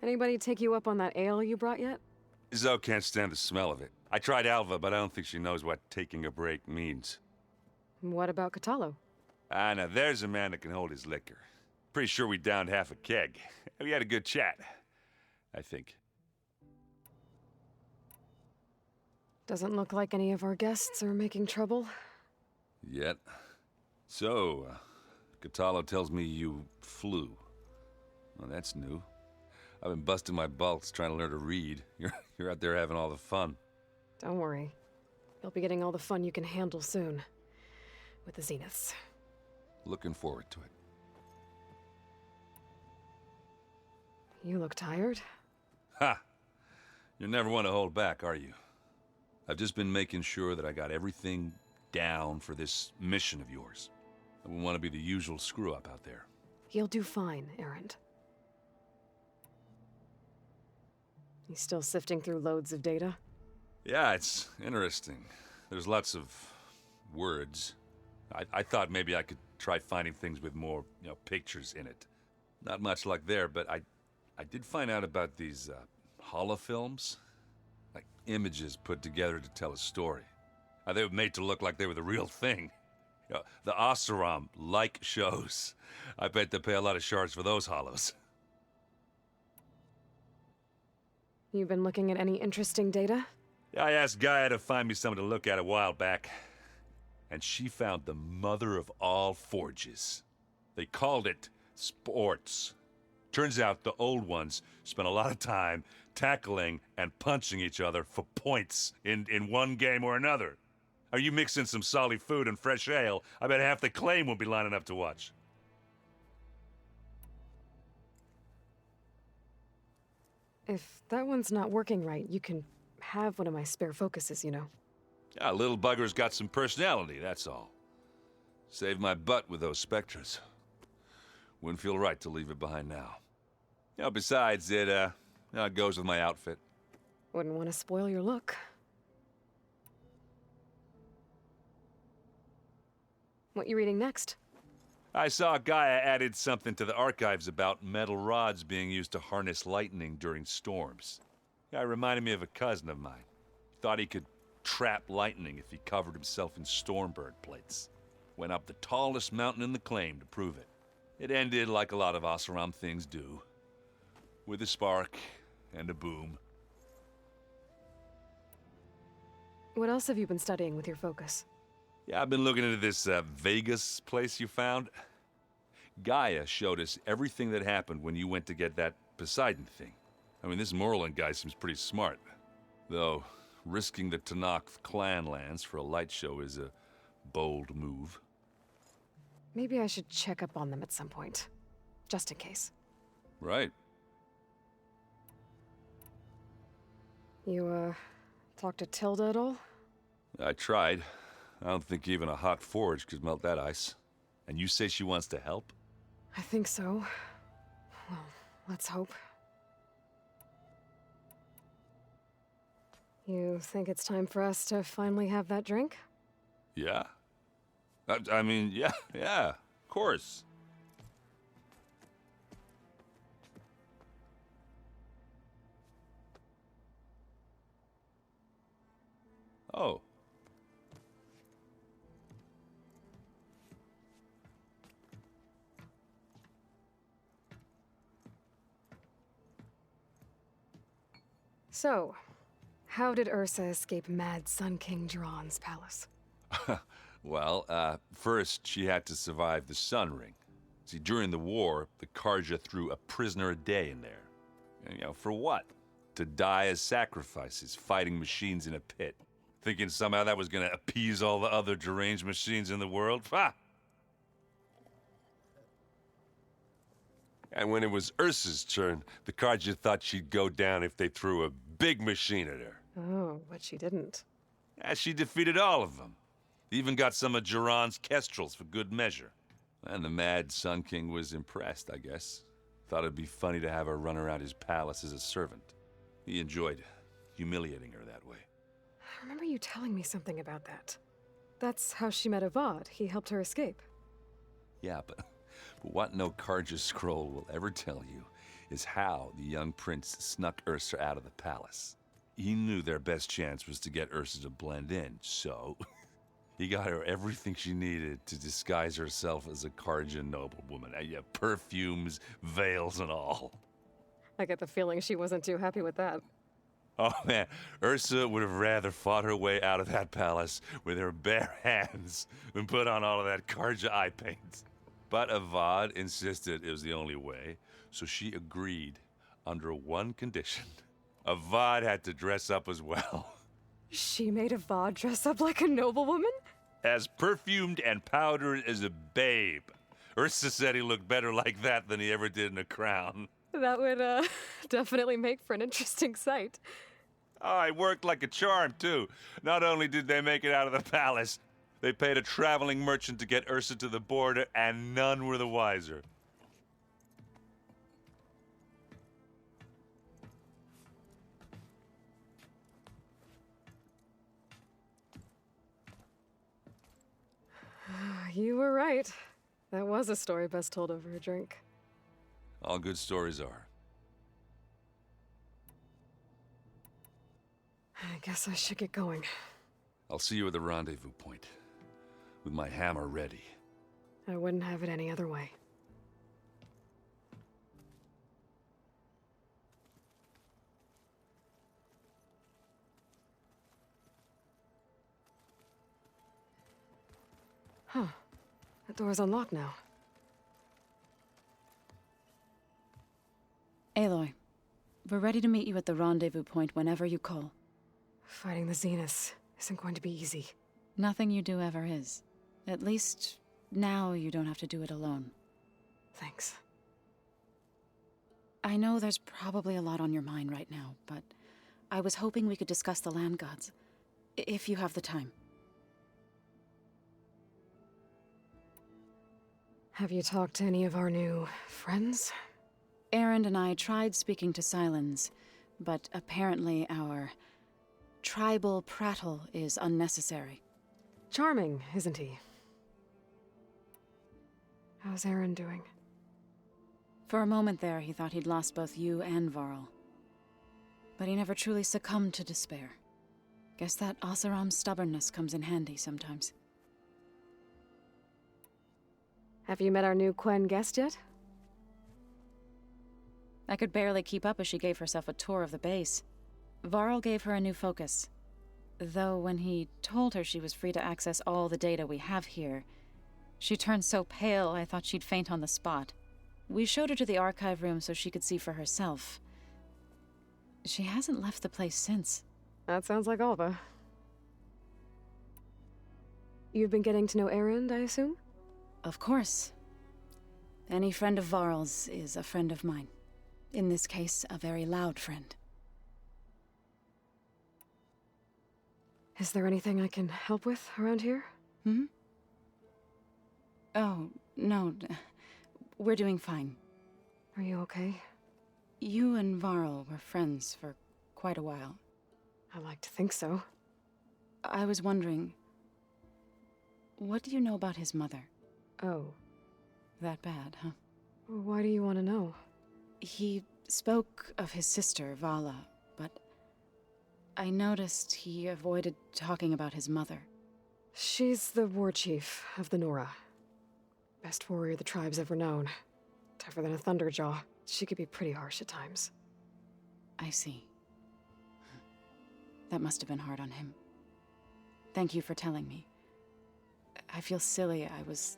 Anybody take you up on that ale you brought yet? Zoe can't stand the smell of it. I tried Alva, but I don't think she knows what taking a break means. What about Catalo? Ah, now there's a man that can hold his liquor. Pretty sure we downed half a keg. We had a good chat, I think. Doesn't look like any of our guests are making trouble. Yet. So, Catalo tells me you flew. Well, that's new. I've been busting my balls trying to learn to read. You're out there having all the fun. Don't worry. You'll be getting all the fun you can handle soon. With the Zeniths. Looking forward to it. You look tired. Ha! You're never one to hold back, are you? I've just been making sure that I got everything down for this mission of yours. I wouldn't want to be the usual screw-up out there. You'll do fine, Errand. You still sifting through loads of data? Yeah, it's interesting. There's lots of words. I thought maybe I could try finding things with more, pictures in it. Not much luck there, but I did find out about these holofilms. Like images put together to tell a story. They were made to look like they were the real thing. The Oseram like shows. I bet they pay a lot of shards for those hollows. You've been looking at any interesting data? Yeah, I asked Gaia to find me something to look at a while back. And she found the mother of all forges. They called it sports. Turns out the old ones spent a lot of time tackling and punching each other for points in one game or another. Are you mixing some solid food and fresh ale? I bet half the claim will be lining up to watch. If that one's not working right, you can have one of my spare focuses, you know. Yeah, little bugger's got some personality, that's all. Saved my butt with those specters. Wouldn't feel right to leave it behind now. Besides, it goes with my outfit. Wouldn't want to spoil your look. What you reading next? I saw Gaia added something to the archives about metal rods being used to harness lightning during storms. Guy reminded me of a cousin of mine. Thought he could trap lightning if he covered himself in Stormbird plates. Went up the tallest mountain in the claim to prove it. It ended like a lot of Oseram things do. With a spark and a boom. What else have you been studying with your focus? Yeah, I've been looking into this Vegas place you found. Gaia showed us everything that happened when you went to get that Poseidon thing. I mean, this Moreland guy seems pretty smart. Though, risking the Tanakh clan lands for a light show is a bold move. Maybe I should check up on them at some point. Just in case. Right. You, talked to Tilda at all? I tried. I don't think even a hot forge could melt that ice. And you say she wants to help? I think so. Well, let's hope. You think it's time for us to finally have that drink? Yeah. I mean, yeah, of course. Oh. So, how did Ursa escape Mad Sun King Jiran's palace? Well, first she had to survive the Sun Ring. See, during the war, the Karja threw a prisoner a day in there. And, for what? To die as sacrifices, fighting machines in a pit. Thinking somehow that was gonna appease all the other deranged machines in the world? Ha! And when it was Ursa's turn, the Karja thought she'd go down if they threw a big machine at her. Oh, but she didn't. Yeah, she defeated all of them. Even got some of Jiran's kestrels for good measure. And the Mad Sun King was impressed, I guess. Thought it'd be funny to have her run around his palace as a servant. He enjoyed humiliating her that way. I remember you telling me something about that. That's how she met Avad. He helped her escape. Yeah, but what no Karja scroll will ever tell you is how the young prince snuck Ursa out of the palace. he knew their best chance was to get Ursa to blend in, so he got her everything she needed to disguise herself as a Karjan noblewoman. Yeah, perfumes, veils, and all. I get the feeling she wasn't too happy with that. Oh man, Ursa would have rather fought her way out of that palace with her bare hands than put on all of that Karja eye paint. But Avad insisted it was the only way, so she agreed under one condition. Avad had to dress up as well. She made Avad dress up like a noblewoman? As perfumed and powdered as a babe. Ursa said he looked better like that than he ever did in a crown. That would, definitely make for an interesting sight. Oh, it worked like a charm, too. Not only did they make it out of the palace, they paid a traveling merchant to get Ursa to the border, and none were the wiser. You were right. That was a story best told over a drink. All good stories are. I guess I should get going. I'll see you at the rendezvous point, with my hammer ready. I wouldn't have it any other way. Huh. That door's unlocked now. Aloy, we're ready to meet you at the rendezvous point whenever you call. Fighting the Zeniths isn't going to be easy. Nothing you do ever is. At least, now you don't have to do it alone. Thanks. I know there's probably a lot on your mind right now, but I was hoping we could discuss the land gods, if you have the time. Have you talked to any of our new friends? Erend and I tried speaking to Sylens, but apparently our tribal prattle is unnecessary. Charming, isn't he? How's Erend doing? For a moment there, he thought he'd lost both you and Varl. But he never truly succumbed to despair. Guess that Oseram's stubbornness comes in handy sometimes. Have you met our new Quen guest yet? I could barely keep up as she gave herself a tour of the base. Varl gave her a new focus. Though when he told her she was free to access all the data we have here, she turned so pale I thought she'd faint on the spot. We showed her to the archive room so she could see for herself. She hasn't left the place since. That sounds like Alva. You've been getting to know Erend, I assume? Of course. Any friend of Varl's is a friend of mine. In this case, a very loud friend. Is there anything I can help with around here? Hmm? Oh, no. We're doing fine. Are you okay? You and Varl were friends for quite a while. I like to think so. I was wondering, what do you know about his mother? Oh. That bad, huh? Why do you want to know? He spoke of his sister, Vala, but I noticed he avoided talking about his mother. She's the war chief of the Nora. Best warrior the tribe's ever known. Tougher than a Thunderjaw. She could be pretty harsh at times. I see. That must have been hard on him. Thank you for telling me. I feel silly. I was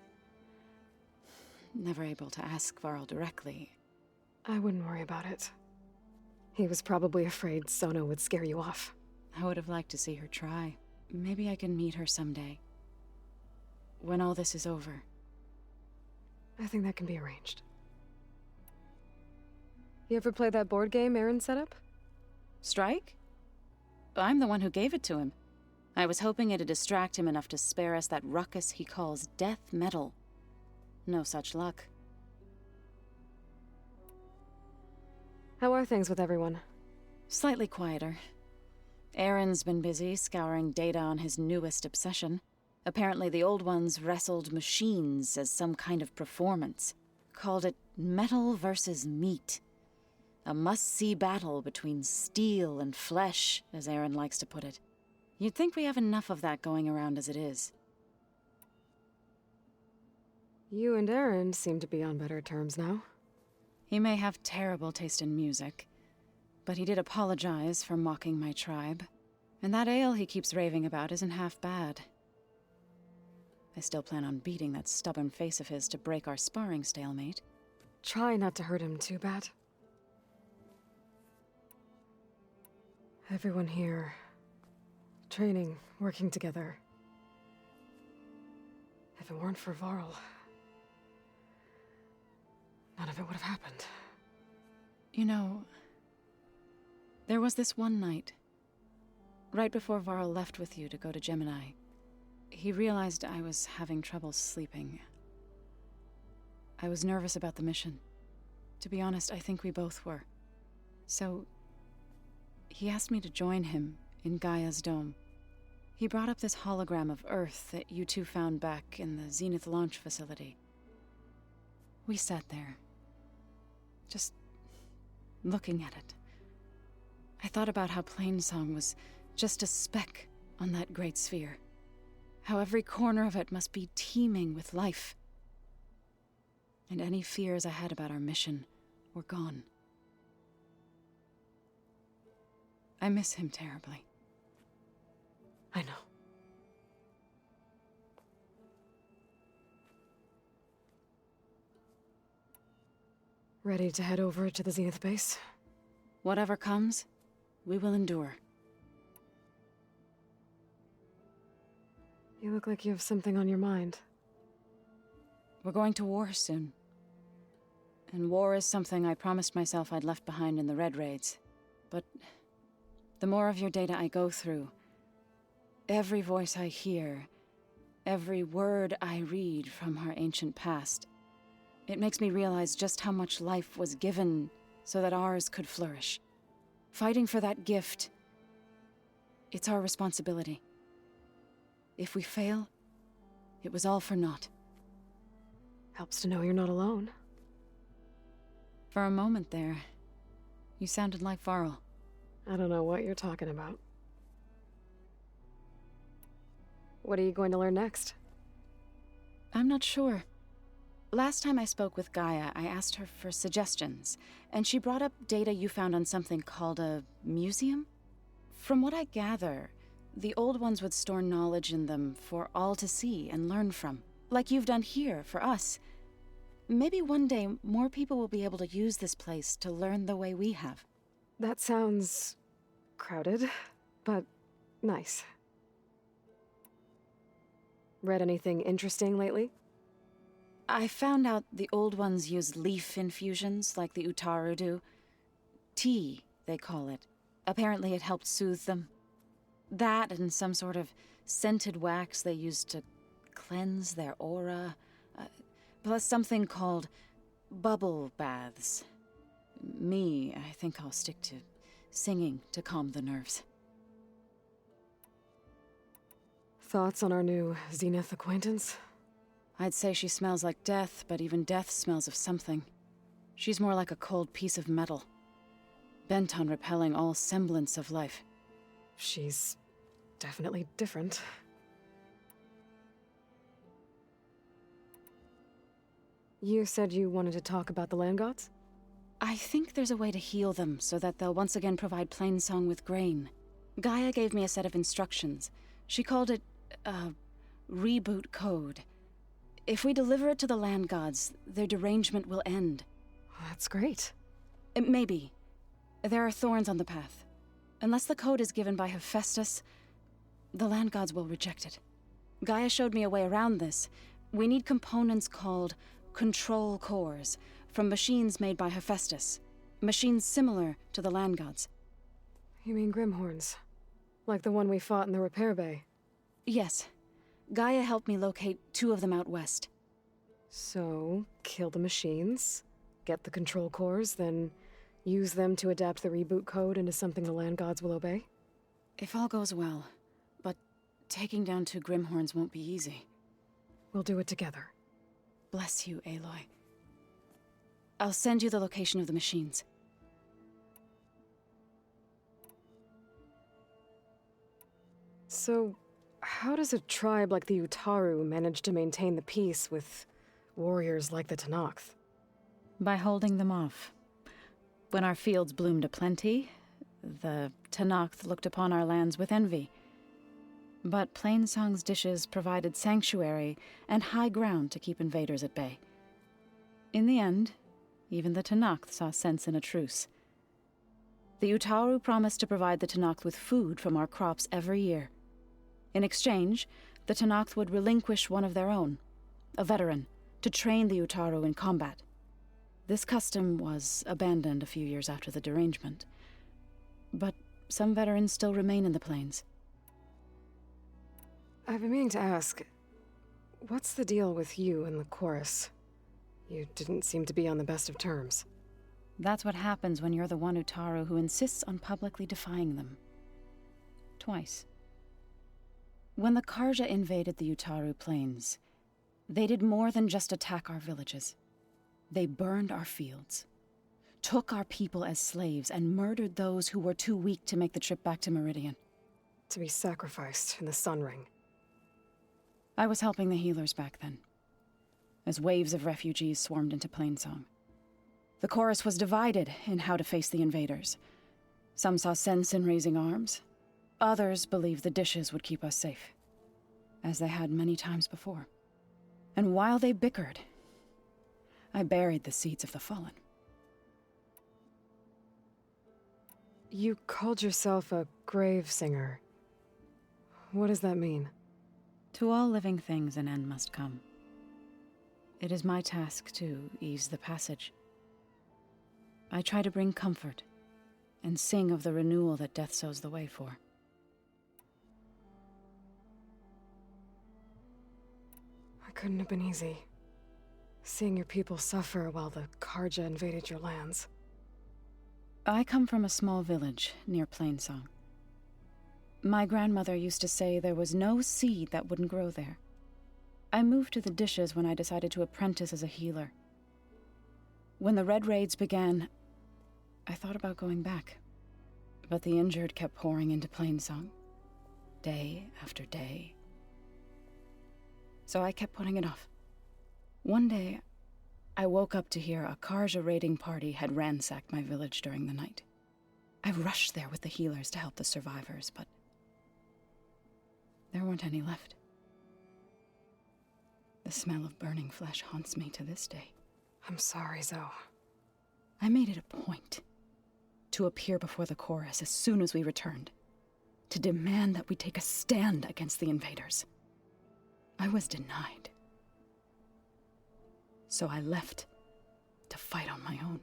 never able to ask Varl directly. I wouldn't worry about it. He was probably afraid Sona would scare you off. I would have liked to see her try. Maybe I can meet her someday. When all this is over. I think that can be arranged. You ever play that board game Erend set up? Strike? I'm the one who gave it to him. I was hoping it'd distract him enough to spare us that ruckus he calls death metal. No such luck. How are things with everyone? Slightly quieter. Erend's been busy scouring data on his newest obsession. Apparently the old ones wrestled machines as some kind of performance. Called it metal versus meat. A must-see battle between steel and flesh, as Aaron likes to put it. You'd think we have enough of that going around as it is. You and Aaron seem to be on better terms now. He may have terrible taste in music, but he did apologize for mocking my tribe. And that ale he keeps raving about isn't half bad. I still plan on beating that stubborn face of his to break our sparring stalemate. Try not to hurt him too bad. Everyone here, training, working together. If it weren't for Varl, none of it would have happened. You know, there was this one night, right before Varl left with you to go to Gemini. He realized I was having trouble sleeping. I was nervous about the mission. To be honest, I think we both were. So, he asked me to join him in Gaia's dome. He brought up this hologram of Earth that you two found back in the Zenith launch facility. We sat there, just looking at it. I thought about how Plainsong was just a speck on that great sphere. How every corner of it must be teeming with life. And any fears I had about our mission were gone. I miss him terribly. I know. Ready to head over to the Zenith base? Whatever comes, we will endure. You look like you have something on your mind. We're going to war soon. And war is something I promised myself I'd left behind in the Red Raids. But the more of your data I go through, every voice I hear, every word I read from our ancient past, it makes me realize just how much life was given so that ours could flourish. Fighting for that gift, it's our responsibility. If we fail, it was all for naught. Helps to know you're not alone. For a moment there, you sounded like Varl. I don't know what you're talking about. What are you going to learn next? I'm not sure. Last time I spoke with Gaia, I asked her for suggestions, and she brought up data you found on something called a museum? From what I gather, the old ones would store knowledge in them for all to see and learn from, like you've done here for us. Maybe one day more people will be able to use this place to learn the way we have. That sounds crowded, but nice. Read anything interesting lately? I found out the old ones use leaf infusions like the Utaru do. Tea, they call it. Apparently it helped soothe them. That and some sort of scented wax they used to cleanse their aura. Plus something called bubble baths. I think I'll stick to singing to calm the nerves. Thoughts on our new Zenith acquaintance? I'd say she smells like death, but even death smells of something. She's more like a cold piece of metal, bent on repelling all semblance of life. She's definitely different. You said you wanted to talk about the land gods? I think there's a way to heal them so that they'll once again provide Plainsong with grain. Gaia gave me a set of instructions. She called it a reboot code. If we deliver it to the land gods, their derangement will end. That's great. Maybe. There are thorns on the path. Unless the code is given by Hephaestus, the land gods will reject it. Gaia showed me a way around this. We need components called control cores from machines made by Hephaestus. Machines similar to the land gods. You mean Grimhorns? Like the one we fought in the repair bay? Yes. Gaia helped me locate 2 of them out west. So, kill the machines, get the control cores, then use them to adapt the reboot code into something the land gods will obey? If all goes well, but taking down 2 Grimhorns won't be easy. We'll do it together. Bless you, Aloy. I'll send you the location of the machines. So, how does a tribe like the Utaru manage to maintain the peace with warriors like the Tenakth? By holding them off. When our fields bloomed aplenty, the Tenakth looked upon our lands with envy. But Plainsong's dishes provided sanctuary and high ground to keep invaders at bay. In the end, even the Tenakth saw sense in a truce. The Utaru promised to provide the Tenakth with food from our crops every year. In exchange, the Tenakth would relinquish one of their own, a veteran, to train the Utaru in combat. This custom was abandoned a few years after the derangement, but some veterans still remain in the plains. I've been meaning to ask, what's the deal with you and the chorus? You didn't seem to be on the best of terms. That's what happens when you're the one Utaru who insists on publicly defying them. Twice. When the Karja invaded the Utaru plains, they did more than just attack our villages. They burned our fields, took our people as slaves, and murdered those who were too weak to make the trip back to Meridian. To be sacrificed in the Sun Ring. I was helping the healers back then, as waves of refugees swarmed into Plainsong. The chorus was divided in how to face the invaders. Some saw sense in raising arms. Others believed the dishes would keep us safe, as they had many times before. And while they bickered, I buried the seeds of the fallen. You called yourself a grave singer. What does that mean? To all living things an end must come. It is my task to ease the passage. I try to bring comfort and sing of the renewal that death sows the way for. It couldn't have been easy. Seeing your people suffer while the Karja invaded your lands. I come from a small village near Plainsong. My grandmother used to say there was no seed that wouldn't grow there. I moved to the dishes when I decided to apprentice as a healer. When the Red Raids began, I thought about going back. But the injured kept pouring into Plainsong, day after day. So I kept putting it off. One day, I woke up to hear a Karja raiding party had ransacked my village during the night. I rushed there with the healers to help the survivors, but there weren't any left. The smell of burning flesh haunts me to this day. I'm sorry, Zoe. I made it a point to appear before the chorus as soon as we returned, to demand that we take a stand against the invaders. I was denied. So I left to fight on my own.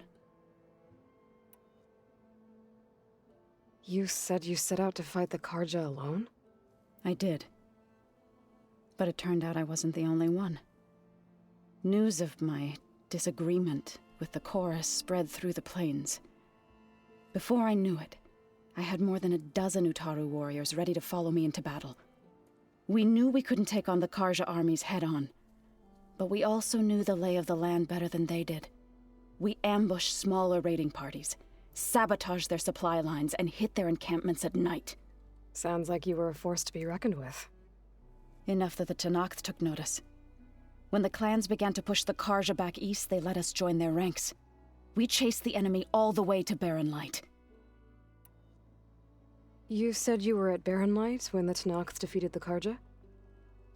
You said you set out to fight the Karja alone? I did. But it turned out I wasn't the only one. News of my disagreement with the chorus spread through the plains. Before I knew it, I had more than a dozen Utaru warriors ready to follow me into battle. We knew we couldn't take on the Karja armies head-on, but we also knew the lay of the land better than they did. We ambushed smaller raiding parties, sabotaged their supply lines, and hit their encampments at night. Sounds like you were a force to be reckoned with. Enough that the Tenakth took notice. When the clans began to push the Karja back east, they let us join their ranks. We chased the enemy all the way to Barren Light. You said you were at Barren Light when the Tenakth defeated the Karja?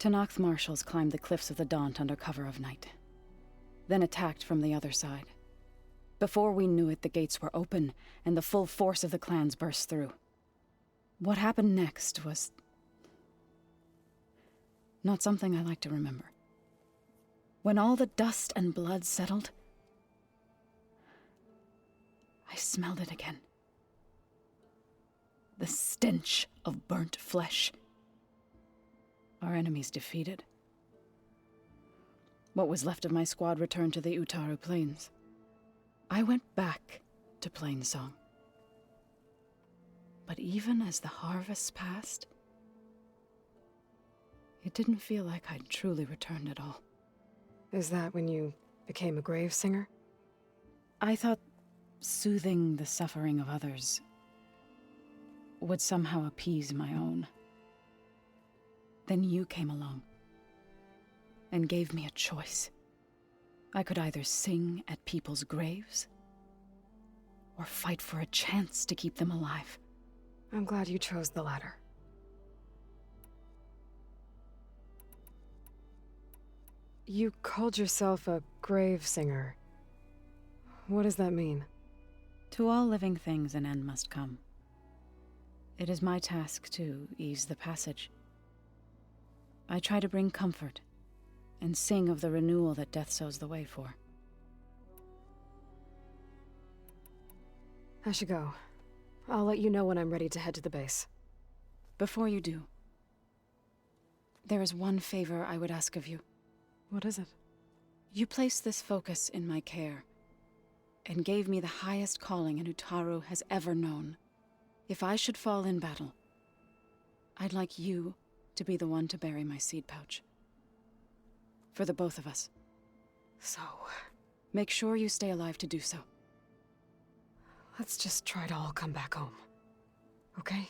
Tenakth marshals climbed the cliffs of the Daunt under cover of night, then attacked from the other side. Before we knew it, the gates were open, and the full force of the clans burst through. What happened next was not something I like to remember. When all the dust and blood settled, I smelled it again. The stench of burnt flesh. Our enemies defeated. What was left of my squad returned to the Utaru Plains. I went back to Plainsong. But even as the harvests passed, it didn't feel like I'd truly returned at all. Is that when you became a grave singer? I thought soothing the suffering of others would somehow appease my own. Then you came along and gave me a choice. I could either sing at people's graves or fight for a chance to keep them alive. I'm glad you chose the latter. You called yourself a grave singer. What does that mean? To all living things an end must come. It is my task to ease the passage. I try to bring comfort and sing of the renewal that death sows the way for. I should go. I'll let you know when I'm ready to head to the base. Before you do, there is one favor I would ask of you. What is it? You placed this focus in my care, and gave me the highest calling an Utaru has ever known. If I should fall in battle, I'd like you to be the one to bury my seed pouch. For the both of us. So... make sure you stay alive to do so. let's just try to all come back home. Okay?